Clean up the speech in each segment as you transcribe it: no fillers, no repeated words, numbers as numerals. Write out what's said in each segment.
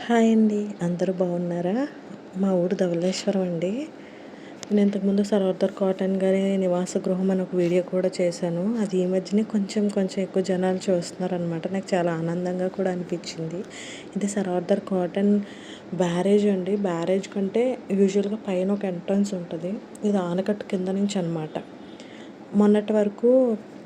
Hi అండి. అందరూ బాగున్నారా? మా ఊరు ధవళేశ్వరం అండి. నేను ఇంతకుముందు సర్వర్ కాటన్ గారి నివాస గృహం అని ఒక వీడియో కూడా చేశాను. అది ఈ మధ్యనే కొంచెం ఎక్కువ జనాలు చూస్తున్నారనమాట. నాకు చాలా ఆనందంగా కూడా అనిపించింది. ఇది సర్వర్ కాటన్ బ్యారేజ్ అండి. బ్యారేజ్ కంటే యూజువల్గా పైన ఒక ఎంట్రన్స్ ఉంటుంది. ఇది ఆనకట్ట కింద నుంచి అనమాట. మొన్నటి వరకు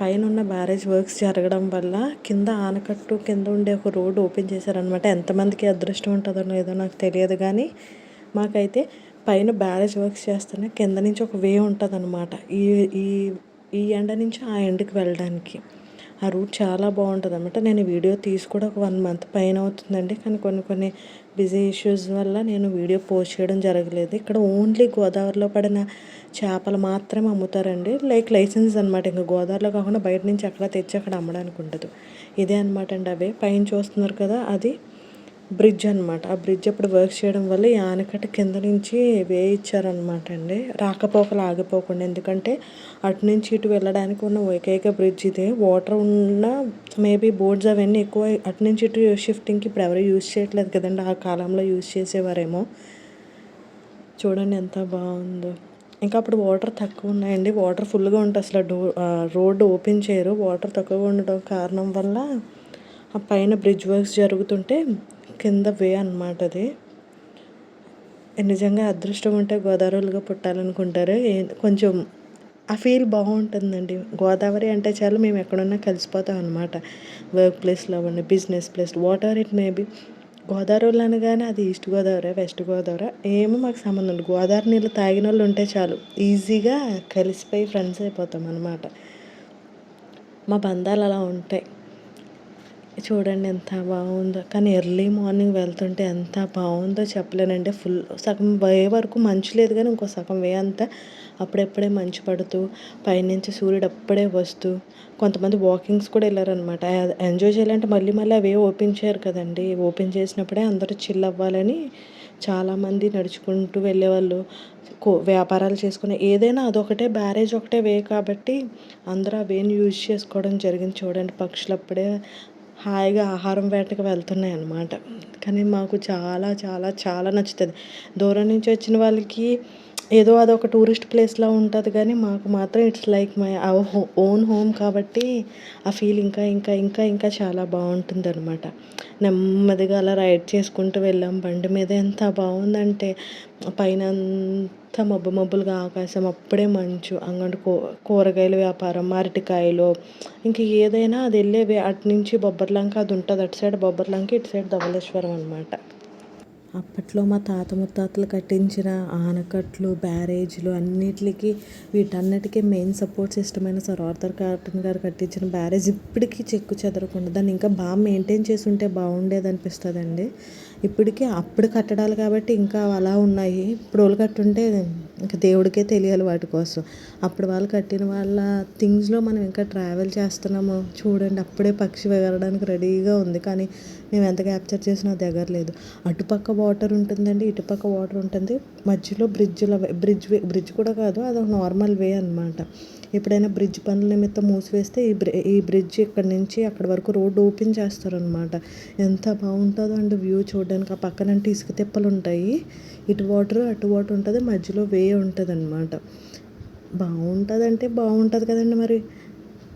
పైన ఉన్న బ్యారేజ్ వర్క్స్ జరగడం వల్ల కింద ఆనకట్టు కింద ఉండే ఒక రోడ్డు ఓపెన్ చేశారనమాట. ఎంతమందికి అదృష్టం ఉంటుందో లేదో నాకు తెలియదు, కానీ మాకైతే పైన బ్యారేజ్ వర్క్స్ చేస్తేనే కింద నుంచి ఒక వే ఉంటుంది అనమాట. ఈ ఈ ఈ ఎండ నుంచి ఆ ఎండకి వెళ్ళడానికి ఆ రూట్ చాలా బాగుంటుంది అనమాట. నేను వీడియో తీసి కూడా ఒక 1 మంత్ పైన అవుతుందండి, కానీ కొన్ని బిజీ ఇష్యూస్ వల్ల నేను వీడియో పోస్ట్ చేయడం జరగలేదు. ఇక్కడ ఓన్లీ గోదావరిలో పడిన చేపలు మాత్రమే అమ్ముతారండి. లైసెన్స్ అనమాట. ఇంకా గోదావరిలో కాకుండా బయట నుంచి ఎక్కడ తెచ్చి అక్కడ అమ్మడానికి ఉండదు. ఇదే అనమాట అండి. అవే పైన చూస్తున్నారు కదా, అది బ్రిడ్జ్ అనమాట. ఆ బ్రిడ్జ్ అప్పుడు వర్క్ చేయడం వల్ల ఈ ఆనకట్ట కింద నుంచి ఇచ్చారనమాట అండి, రాకపోకలు ఆగిపోకుండా. ఎందుకంటే అటు నుంచి ఇటు వెళ్ళడానికి ఉన్న ఏకైక బ్రిడ్జ్ ఇదే. వాటర్ ఉన్న మేబీ బోర్డ్స్ అవన్నీ ఎక్కువ అటు నుంచి ఇటు షిఫ్టింగ్కి ఇప్పుడు ఎవరు యూజ్ చేయట్లేదు కదండి. ఆ కాలంలో యూజ్ చేసేవారేమో. చూడండి ఎంత బాగుందో. ఇంకా అప్పుడు వాటర్ తక్కువ ఉన్నాయండి. వాటర్ ఫుల్గా ఉంటుంది. అసలు రోడ్డు ఓపెన్ చేయరు. వాటర్ తక్కువగా ఉండడం కారణం వల్ల ఆ పైన బ్రిడ్జ్ వర్క్స్ జరుగుతుంటే కింద వే అనమాట అది. నిజంగా అదృష్టం ఉంటే గోదావరిలుగా పుట్టాలనుకుంటారు. కొంచెం ఆ ఫీల్ బాగుంటుందండి. గోదావరి అంటే చాలు మేము ఎక్కడున్నా కలిసిపోతాం అనమాట. వర్క్ ప్లేస్లో అవ్వండి, business place, what ever it maybe. గోదావరిలో అనగానే అది ఈస్ట్ గోదావరి, వెస్ట్ గోదావరి ఏమో మాకు సంబంధం లేదు. గోదావరి నీళ్ళు తాగిన వాళ్ళు ఉంటే చాలు, ఈజీగా కలిసిపోయి ఫ్రెండ్స్ అయిపోతాం అనమాట. మా బంధాలు అలా ఉంటాయి. చూడండి ఎంత బాగుందో. కానీ ఎర్లీ మార్నింగ్ వెళ్తుంటే ఎంత బాగుందో చెప్పలేనండి. సగం వే వరకు మంచు లేదు, కానీ ఇంకో సగం వే అంతా అప్పుడప్పుడే మంచు పడుతూ పైనుంచి సూర్యుడు అప్పుడే వస్తూ కొంతమంది వాకింగ్స్ కూడా వెళ్ళారనమాట. ఎంజాయ్ చేయాలంటే మళ్ళీ అవే ఓపెన్ చేయరు కదండి. ఓపెన్ చేసినప్పుడే అందరూ చిల్ అవ్వాలని చాలామంది నడుచుకుంటూ వెళ్ళేవాళ్ళు. వ్యాపారాలు చేసుకునే ఏదైనా అదొకటే బ్యారేజ్ ఒకటే వే కాబట్టి అందరూ ఆ వేని యూజ్ చేసుకోవడం జరిగింది. చూడండి పక్షులు అప్పుడే హాయిగా ఆహారం వేటకు వెళ్తున్నాయి అన్నమాట. కానీ మాకు చాలా చాలా చాలా నచ్చుతుంది. దూరం నుంచి వచ్చిన వాళ్ళకి ఏదో అదొక టూరిస్ట్ ప్లేస్లా ఉంటుంది, కానీ మాకు మాత్రం it's like my own home కాబట్టి ఆ ఫీల్ ఇంకా ఇంకా ఇంకా ఇంకా చాలా బాగుంటుంది అనమాట. నెమ్మదిగా అలా రైడ్ చేసుకుంటూ వెళ్ళాం బండి మీద. ఎంత బాగుందంటే పైన అంతా మబ్బులుగా ఆకాశం, అప్పుడే మంచు, అంగడి కూరగాయల వ్యాపారం, అరటికాయలు, ఇంక ఏదైనా అది వెళ్ళేవి. అటు నుంచి బొబ్బర్లంక అది ఉంటుంది. అటు సైడ్ బొబ్బర్లంక, ఇటు సైడ్ ధవళేశ్వరం అనమాట. అప్పట్లో మా తాత ముత్తాతలు కట్టించిన ఆనకట్లు, బ్యారేజ్లు అన్నిటికీ వీటన్నిటికీ మెయిన్ సపోర్ట్ సిస్టమ్ అయిన సర్ ఆర్థర్ కాటన్ గారు కట్టించిన బ్యారేజ్ ఇప్పటికీ చెక్కు చెదరకుండా దాన్ని ఇంకా బాగా మెయింటైన్ చేసి ఉంటే బాగుండేది అనిపిస్తుందండి. ఇప్పటికీ అప్పుడు కట్టడాలు కాబట్టి ఇంకా అలా ఉన్నాయి. ఇప్పుడు వాళ్ళు కట్టుంటే ఇంకా దేవుడికే తెలియాలి వాటి కోసం. అప్పుడు వాళ్ళు కట్టిన వాళ్ళ థింగ్స్లో మనం ఇంకా ట్రావెల్ చేస్తున్నాము. చూడండి అప్పుడే పక్షి వెళ్ళడానికి రెడీగా ఉంది, కానీ మేము ఎంత క్యాప్చర్ చేసినా దగ్గరలేదు. అటుపక్క వాటర్ ఉంటుందండి, ఇటుపక్క వాటర్ ఉంటుంది. మధ్యలో బ్రిడ్జ్ కూడా కాదు, అదొక నార్మల్ వే అనమాట. ఎప్పుడైనా బ్రిడ్జ్ పనుల నిమిత్తం మూసివేస్తే ఈ బ్రిడ్జ్ ఇక్కడ నుంచి అక్కడ వరకు రోడ్డు ఓపెన్ చేస్తారనమాట. ఎంత బాగుంటుందో అండి వ్యూ చూడడానికి. ఆ పక్కనంటే ఇసుక తిప్పలు ఉంటాయి, ఇటు వాటర్ అటు వాటర్ ఉంటుంది, మధ్యలో వే ఉంటుంది అనమాట. బాగుంటుంది బాగుంటుంది కదండి. మరి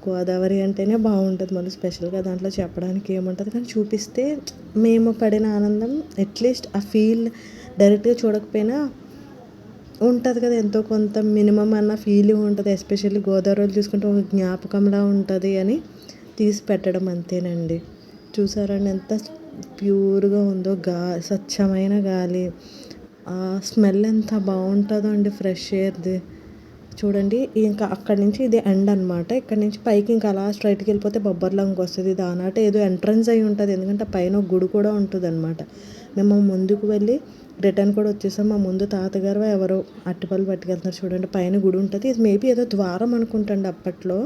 గోదావరి అంటేనే బాగుంటుంది. మళ్ళీ స్పెషల్గా దాంట్లో చెప్పడానికి ఏముంటుంది, కానీ చూపిస్తే మేము పడిన ఆనందం అట్లీస్ట్ ఆ ఫీల్ డైరెక్ట్గా చూడకపోయినా ఉంటుంది కదా, ఎంతో కొంత మినిమం అన్న ఫీలింగ్ ఉంటుంది. ఎస్పెషల్లీ గోదావరిలో చూసుకుంటే ఒక జ్ఞాపకంలా ఉంటుంది అని తీసి పెట్టడం అంతేనండి. చూసారండి ఎంత ప్యూర్గా ఉందో, స్వచ్ఛమైన గాలి, ఆ స్మెల్ ఎంత బాగుంటుందో అండి, ఫ్రెష్ ఎయిర్ది. చూడండి ఇంకా అక్కడి నుంచి ఇది ఎండ్ అనమాట. ఇక్కడ నుంచి పైకి ఇంకా అలా స్ట్రైట్కి వెళ్ళిపోతే బొబ్బర్లంకి వస్తుంది. దానాట ఏదో ఎంట్రన్స్ అయి ఉంటుంది, ఎందుకంటే పైన గుడి కూడా ఉంటుంది అనమాట. మేము ముందుకు వెళ్ళి రిటర్న్ కూడా వచ్చేసాం. మా ముందు తాతగారు ఎవరో అరటిపళ్ళు పట్టుకెళ్తున్నారు. చూడండి పైన గుడి ఉంటుంది. ఇది మేబీ ఏదో ద్వారం అనుకుంటండి అప్పట్లో.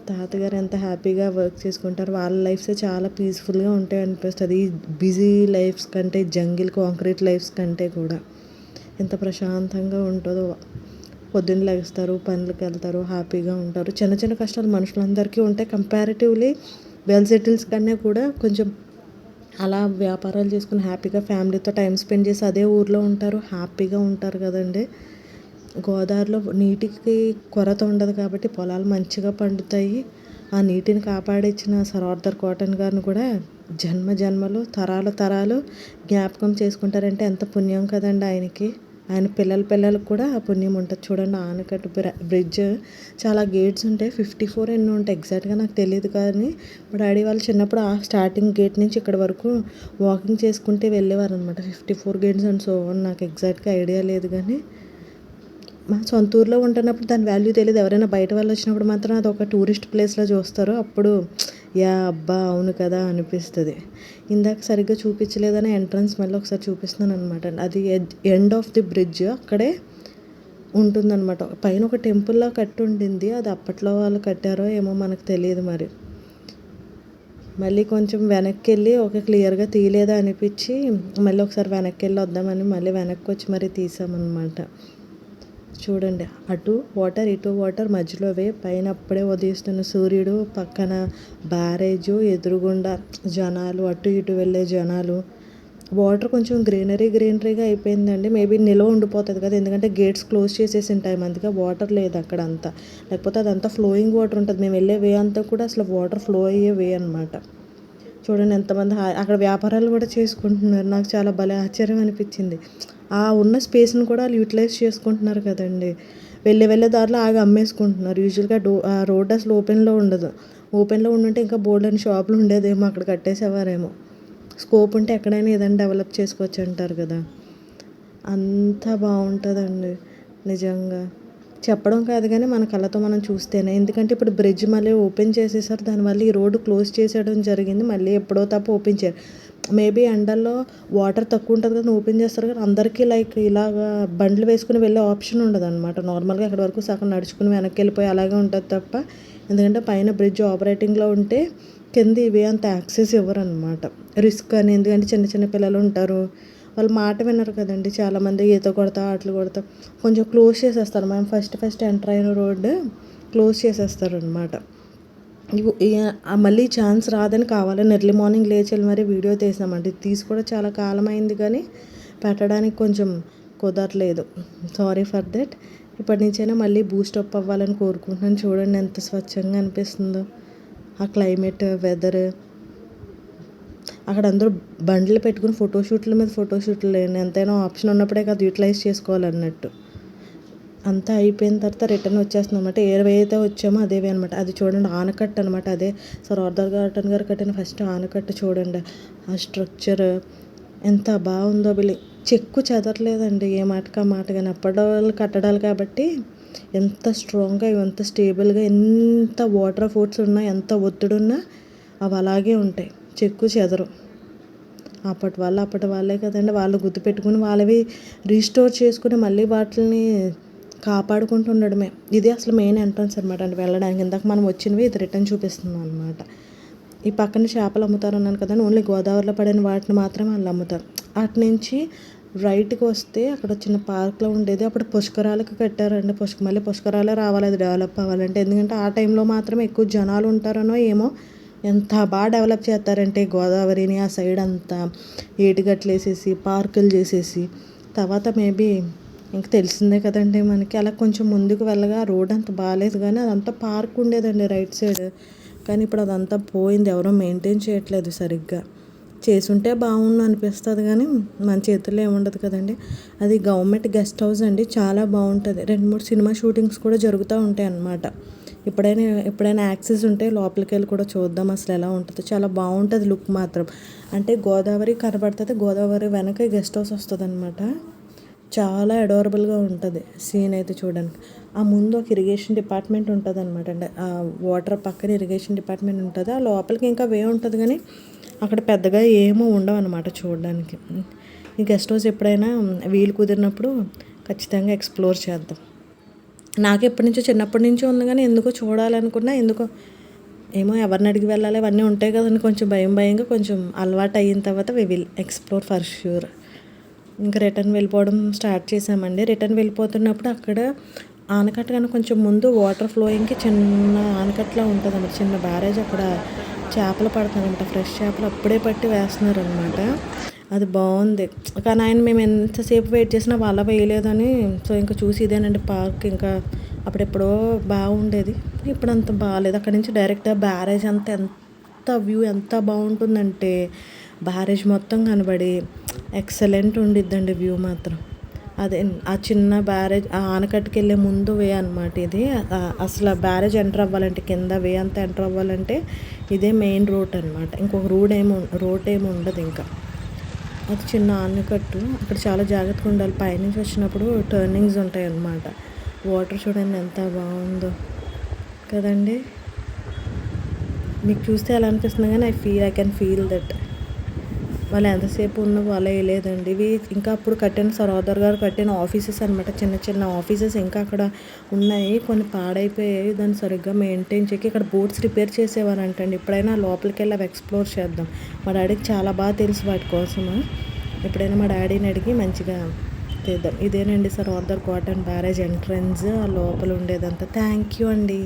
తాతగారు ఎంత హ్యాపీగా వర్క్ చేసుకుంటారు. వాళ్ళ లైఫ్సే చాలా పీస్ఫుల్గా ఉంటాయి అనిపిస్తుంది. ఈ బిజీ లైఫ్స్ కంటే, జంగిల్ కాంక్రీట్ లైఫ్స్ కంటే కూడా ఎంత ప్రశాంతంగా ఉంటుందో. పొద్దున్న లేస్తారు, పనులకు వెళ్తారు, హ్యాపీగా ఉంటారు. చిన్న చిన్న కష్టాలు మనుషులందరికీ ఉంటాయి. కంపారిటివ్లీ వెల్ సెటిల్స్ కన్నా కూడా కొంచెం అలా వ్యాపారాలు చేసుకుని హ్యాపీగా ఫ్యామిలీతో టైం స్పెండ్ చేసి అదే ఊర్లో ఉంటారు, హ్యాపీగా ఉంటారు కదండి. గోదావరిలో నీటికి కొరత ఉండదు కాబట్టి పొలాలు మంచిగా పండుతాయి. ఆ నీటిని కాపాడిచ్చిన సర్ ఆర్థర్ కాటన్ గారిని కూడా జన్మ జన్మలు తరాలు తరాలు జ్ఞాపకం చేసుకుంటారంటే ఎంత పుణ్యం కదండి ఆయనకి. ఆయన పిల్లలకు కూడా ఆ పుణ్యం ఉంటుంది. చూడండి ఆనకట్ట బ్రిడ్జ్ చాలా గేట్స్ ఉంటాయి, 54 ఎన్నో ఉంటాయి, ఎగ్జాక్ట్గా నాకు తెలియదు. కానీ మా డాడీ వాళ్ళు చిన్నప్పుడు ఆ స్టార్టింగ్ గేట్ నుంచి ఇక్కడ వరకు వాకింగ్ చేసుకుంటే వెళ్ళేవారు అనమాట. 54 గేట్స్ అండ్ సో నాకు ఎగ్జాక్ట్గా ఐడియా లేదు. కానీ మా సొంత ఊర్లో ఉంటున్నప్పుడు దాని వాల్యూ తెలియదు. ఎవరైనా బయట వాళ్ళు వచ్చినప్పుడు మాత్రం అది ఒక టూరిస్ట్ ప్లేస్లో చూస్తారు. అప్పుడు యా అబ్బా అవును కదా అనిపిస్తుంది. ఇందాక సరిగ్గా చూపించలేదని ఎంట్రన్స్ మళ్ళీ ఒకసారి చూపిస్తున్నాను అనమాట. అది ఎండ్ ఆఫ్ ది బ్రిడ్జ్ అక్కడే ఉంటుందన్నమాట. పైన ఒక టెంపుల్లా కట్టి ఉండింది. అది అప్పట్లో వాళ్ళు కట్టారో ఏమో మనకు తెలియదు మరి. మళ్ళీ కొంచెం వెనక్కి వెళ్ళి క్లియర్గా తీయలేదా అనిపించి మళ్ళీ ఒకసారి వెనక్కి వెళ్ళి వద్దామని మళ్ళీ వెనక్కి వచ్చి మరీ తీసామన్నమాట. చూడండి అటు వాటర్ ఇటు వాటర్ మధ్యలో పైన అప్పుడే ఉదయిస్తున్న సూర్యుడు, పక్కన బ్యారేజు, ఎదురుగుండా జనాలు, అటు ఇటు వెళ్ళే జనాలు. వాటర్ కొంచెం గ్రీనరీగా అయిపోయిందండి. మేబీ నిల్వ ఉండిపోతుంది కదా, ఎందుకంటే గేట్స్ క్లోజ్ చేసేసి ఉంటాయి. అందుకే వాటర్ లేదు అక్కడ అంతా. లేకపోతే అదంతా ఫ్లోయింగ్ వాటర్ ఉంటుంది. మేము వెళ్ళే అంతా కూడా అసలు వాటర్ ఫ్లో అయ్యే అనమాట. చూడండి ఎంతమంది అక్కడ వ్యాపారాలు కూడా చేసుకుంటున్నారు. నాకు చాలా భలే ఆశ్చర్యం అనిపించింది. ఆ ఉన్న స్పేస్ని కూడా వాళ్ళు యూటిలైజ్ చేసుకుంటున్నారు కదండి. వెళ్ళే దారిలో ఆగి అమ్మేసుకుంటున్నారు. యూజువల్గా ఆ రోడ్ అసలు ఓపెన్లో ఉండదు. ఓపెన్లో ఉండుంటే ఇంకా బోల్డ్ అని షాపులు ఉండేదేమో, అక్కడ కట్టేసేవారేమో. స్కోప్ ఉంటే ఎక్కడైనా ఏదైనా డెవలప్ చేసుకోవచ్చు అంటారు కదా. అంత బాగుంటుందండి నిజంగా. చెప్పడం కాదు కానీ మన కళ్ళతో మనం చూస్తేనే. ఎందుకంటే ఇప్పుడు బ్రిడ్జ్ మళ్ళీ ఓపెన్ చేసేసారు. దానివల్ల ఈ రోడ్డు క్లోజ్ చేసేయడం జరిగింది. మళ్ళీ ఎప్పుడో తప్ప ఓపెన్ చేయరు. మేబీ ఎండల్లో వాటర్ తక్కువ ఉంటుంది కదా ఓపెన్ చేస్తారు. కానీ అందరికీ లైక్ ఇలాగా బండ్లు వేసుకుని వెళ్ళే ఆప్షన్ ఉండదు అనమాట. నార్మల్గా అక్కడ వరకు సగం నడుచుకుని వెనక్కి వెళ్ళిపోయి అలాగే ఉంటుంది తప్ప. ఎందుకంటే పైన బ్రిడ్జ్ ఆపరేటింగ్లో ఉంటే కింద ఇవే అంత యాక్సెస్ ఇవ్వరు అనమాట. రిస్క్ అని. ఎందుకంటే చిన్న చిన్న పిల్లలు ఉంటారు, వాళ్ళు మాట వినరు కదండి. చాలామంది ఈత కొడతా ఆటలు కొడతా కొంచెం క్లోజ్ చేసేస్తారు. మనం ఫస్ట్ ఎంటర్ అయిన రోడ్డు క్లోజ్ చేసేస్తారు అనమాట. మళ్ళీ ఛాన్స్ రాదని కావాలని ఎర్లీ మార్నింగ్ లేచి మరి వీడియో తీసామండి. తీసి కూడా చాలా కాలం అయింది కానీ పెట్టడానికి కొంచెం కుదరలేదు. Sorry for that. ఇప్పటి నుంచైనా మళ్ళీ బూస్టప్ అవ్వాలని కోరుకుంటున్నాను. చూడండి ఎంత స్వచ్ఛంగా అనిపిస్తుందో ఆ క్లైమేట్, వెదర్. అక్కడ అందరూ బండ్లు పెట్టుకుని ఫోటోషూట్ల మీద ఫోటోషూట్లు లేని ఎంతైనా ఆప్షన్ ఉన్నప్పుడే కదా యూటిలైజ్ చేసుకోవాలన్నట్టు. అంతా అయిపోయిన తర్వాత రిటర్న్ వచ్చేస్తుంది అనమాట. ఏవైతే వచ్చామో అదేవే అనమాట. అది చూడండి ఆనకట్ట అనమాట. అదే సర్ ఆర్థర్ కాటన్ గారు కట్టిన ఫస్ట్ ఆనకట్ట. చూడండి ఆ స్ట్రక్చర్ ఎంత బాగుందో. చెక్కు చెదరలేదండి ఏ మాటకా మాట. కానీ అప్పటి వాళ్ళు కట్టడాలు కాబట్టి ఎంత స్ట్రాంగ్గా, ఎంత స్టేబుల్గా, ఎంత వాటర్ ఫోర్స్ ఉన్నా, ఎంత ఒత్తిడి ఉన్నా అవి అలాగే ఉంటాయి, చెక్కు చెదరు. అప్పటి వాళ్ళే కదండి. వాళ్ళు గుర్తుపెట్టుకుని వాళ్ళవి రీస్టోర్ చేసుకుని మళ్ళీ వాటిని కాపాడుకుంటూ ఉండడమే. ఇది అసలు మెయిన్ ఎంట్రన్స్ అనమాట. అంటే వెళ్ళడానికి ఇందాక మనం వచ్చినవి ఇది రిటర్న్ చూపిస్తున్నాం అనమాట. ఈ పక్కన చేపలు అమ్ముతారు అన్నాను కదండి. ఓన్లీ గోదావరిలో పడిన వాటిని మాత్రమే వాళ్ళు అమ్ముతారు. అటు నుంచి రైట్కి వస్తే అక్కడ చిన్న పార్క్లో ఉండేది. అప్పుడు పుష్కరాలకు కట్టారండి. మళ్ళీ పుష్కరాలే రావాలి అది డెవలప్ అవ్వాలంటే. ఎందుకంటే ఆ టైంలో మాత్రమే ఎక్కువ జనాలు ఉంటారనో ఏమో. ఎంత బాగా డెవలప్ చేస్తారంటే గోదావరిని ఆ సైడ్ అంతా ఏటిగట్లు వేసేసి పార్కులు చేసేసి. తర్వాత మేబీ ఇంక తెలిసిందే కదండి మనకి. అలా కొంచెం ముందుకు వెళ్ళగా రోడ్ అంత బాగాలేదు కానీ అదంతా పార్క్ ఉండేదండి రైట్ సైడ్. కానీ ఇప్పుడు అదంతా పోయింది. ఎవరో మెయింటైన్ చేయట్లేదు సరిగ్గా. చేసుంటే బాగుండు అనిపిస్తుంది కానీ మన చేతుల్లో ఏముండదు కదండి. అది గవర్నమెంట్ గెస్ట్ హౌస్ అండి. చాలా బాగుంటుంది. 2-3 సినిమా షూటింగ్స్ కూడా జరుగుతూ ఉంటాయి అన్నమాట. ఎప్పుడైనా యాక్సెస్ ఉంటే లోపలికి వెళ్ళి కూడా చూద్దాం అసలు ఎలా ఉంటుందో. చాలా బాగుంటుంది లుక్ మాత్రం. అంటే గోదావరి కనబడుతుంది, గోదావరి వెనక గెస్ట్ హౌస్ వస్తుంది అనమాట. చాలా అడోరబుల్గా ఉంటుంది సీన్ అయితే చూడడానికి. ఆ ముందు ఒక ఇరిగేషన్ డిపార్ట్మెంట్ ఉంటుంది అనమాట. అంటే ఆ వాటర్ పక్కన ఇరిగేషన్ డిపార్ట్మెంట్ ఉంటుంది. ఆ లోపలికి ఇంకా ఉంటుంది కానీ అక్కడ పెద్దగా ఏమో ఉండవు అనమాట చూడడానికి. ఈ గెస్ట్ హౌస్ ఎప్పుడైనా వీలు కుదిరినప్పుడు ఖచ్చితంగా ఎక్స్ప్లోర్ చేద్దాం. నాకు చిన్నప్పటి నుంచో ఉంది కానీ ఎందుకో చూడాలనుకున్నా, ఎందుకో ఏమో ఎవరిని అడిగి వెళ్ళాలి అవన్నీ ఉంటాయి కదండి. కొంచెం భయంగా కొంచెం అలవాటు అయిన తర్వాత we will explore for sure. ఇంకా రిటర్న్ వెళ్ళిపోవడం స్టార్ట్ చేసామండి. రిటర్న్ వెళ్ళిపోతున్నప్పుడు అక్కడ ఆనకట్ట కన్నా కొంచెం ముందు వాటర్ ఫ్లోయింగ్కి చిన్న ఆనకట్టలా ఉంటుంది అన్నమాట. చిన్న బ్యారేజ్ అక్కడ చేపలు పడతారనమాట. ఫ్రెష్ చేపలు అప్పుడే పట్టి వేస్తున్నారనమాట. అది బాగుంది. కానీ ఆయన మేము ఎంతసేపు వెయిట్ చేసినా వల వేయలేదని, సో ఇంకా చూసి ఇదేనండి పార్క్. ఇంకా అప్పుడెప్పుడో బాగుండేది, ఇప్పుడు అంత బాగాలేదు. అక్కడి నుంచి డైరెక్ట్ బ్యారేజ్ అంతా ఎంత వ్యూ ఎంత బాగుంటుందంటే బ్యారేజ్ మొత్తం కనబడి ఎక్సలెంట్ ఉండిద్దండి వ్యూ మాత్రం. అదే ఆ చిన్న బ్యారేజ్ ఆ ఆనకట్టుకి వెళ్ళే ముందు వే అనమాట ఇది. అసలు బ్యారేజ్ ఎంటర్ అవ్వాలంటే కింద వే అంతా ఎంటర్ అవ్వాలంటే ఇదే మెయిన్ రోడ్ అనమాట. ఇంకొక రోడ్ ఏమి ఉండదు ఇంకా. అది చిన్న ఆనకట్టు. అక్కడ చాలా జాగ్రత్తగా ఉండాలి. పైనుంచి వచ్చినప్పుడు టర్నింగ్స్ ఉంటాయి అన్నమాట. వాటర్ చూడండి ఎంత బాగుందో కదండి. మీకు చూస్తే ఎలా అనిపిస్తుంది, కానీ ఐ కెన్ ఫీల్ దట్. వాళ్ళు ఎంతసేపు ఉన్న వల వేయలేదండి. ఇవి ఇంకా అప్పుడు కట్టిన సరోదర్ గారు కట్టిన ఆఫీసెస్ అనమాట. చిన్న చిన్న ఆఫీసెస్ ఇంకా అక్కడ ఉన్నాయి. కొన్ని పాడైపోయాయి. దాన్ని సరిగ్గా మెయింటైన్ చేయక ఇక్కడ బోట్స్ రిపేర్ చేసేవారంటండి. ఎప్పుడైనా లోపలికి వెళ్ళి అవి ఎక్స్ప్లోర్ చేద్దాం. మా డాడీకి చాలా బాగా తెలుసు వాటి కోసము. ఎప్పుడైనా మా డాడీని అడిగి మంచిగా చేద్దాం. ఇదేనండి సరోదర్ కాటన్ బ్యారేజ్ ఎంట్రన్స్. ఆ లోపల ఉండేదంతా. థ్యాంక్ యూ అండి.